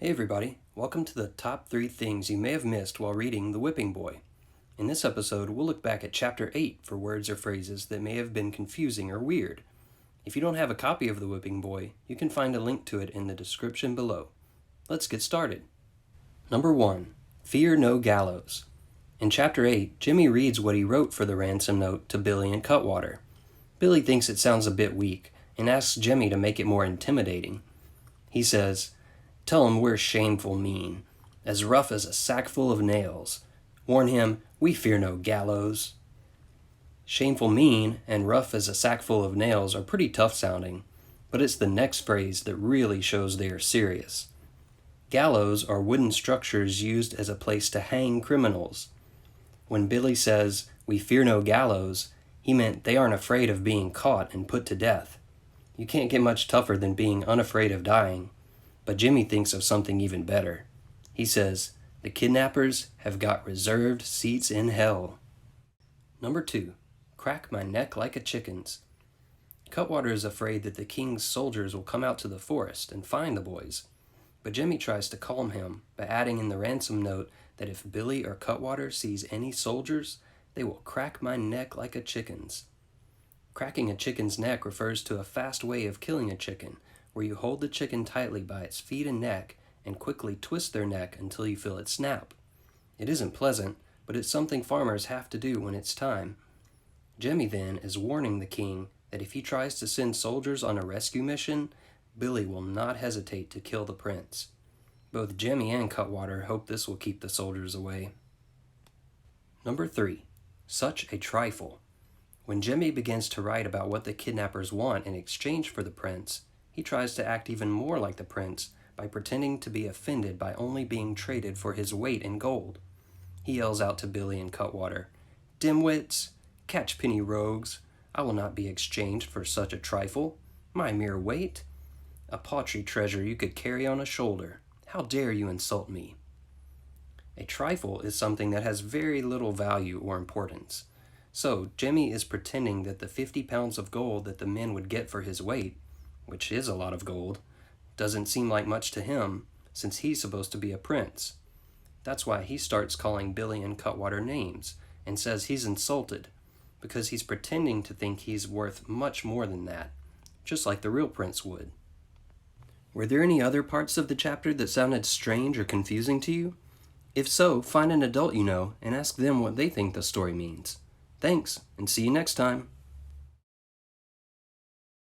Hey everybody, welcome to the top 3 things you may have missed while reading The Whipping Boy. In this episode, we'll look back at Chapter 8 for words or phrases that may have been confusing or weird. If you don't have a copy of The Whipping Boy, you can find a link to it in the description below. Let's get started. Number 1. Fear No Gallows. In Chapter 8, Jimmy reads what he wrote for the ransom note to Billy and Cutwater. Billy thinks it sounds a bit weak and asks Jimmy to make it more intimidating. He says, "Tell him we're shameful mean, as rough as a sack full of nails. Warn him, we fear no gallows." Shameful mean and rough as a sack full of nails are pretty tough sounding, but it's the next phrase that really shows they are serious. Gallows are wooden structures used as a place to hang criminals. When Billy says, "We fear no gallows," he meant they aren't afraid of being caught and put to death. You can't get much tougher than being unafraid of dying. But Jimmy thinks of something even better. He says, "The kidnappers have got reserved seats in hell." Number 2. Crack my neck like a chicken's. Cutwater is afraid that the king's soldiers will come out to the forest and find the boys. But Jimmy tries to calm him by adding in the ransom note that if Billy or Cutwater sees any soldiers, they will crack my neck like a chicken's. Cracking a chicken's neck refers to a fast way of killing a chicken, where you hold the chicken tightly by its feet and neck and quickly twist their neck until you feel it snap. It isn't pleasant, but it's something farmers have to do when it's time. Jimmy then is warning the king that if he tries to send soldiers on a rescue mission, Billy will not hesitate to kill the prince. Both Jimmy and Cutwater hope this will keep the soldiers away. Number 3. Such a trifle. When Jimmy begins to write about what the kidnappers want in exchange for the prince, he tries to act even more like the prince by pretending to be offended by only being traded for his weight in gold. He yells out to Billy and Cutwater, "Dimwits, catchpenny rogues, I will not be exchanged for such a trifle. My mere weight? A paltry treasure you could carry on a shoulder. How dare you insult me?" A trifle is something that has very little value or importance. So Jimmy is pretending that the 50 pounds of gold that the men would get for his weight, which is a lot of gold, doesn't seem like much to him, since he's supposed to be a prince. That's why he starts calling Billy and Cutwater names, and says he's insulted, because he's pretending to think he's worth much more than that, just like the real prince would. Were there any other parts of the chapter that sounded strange or confusing to you? If so, find an adult you know and ask them what they think the story means. Thanks, and see you next time.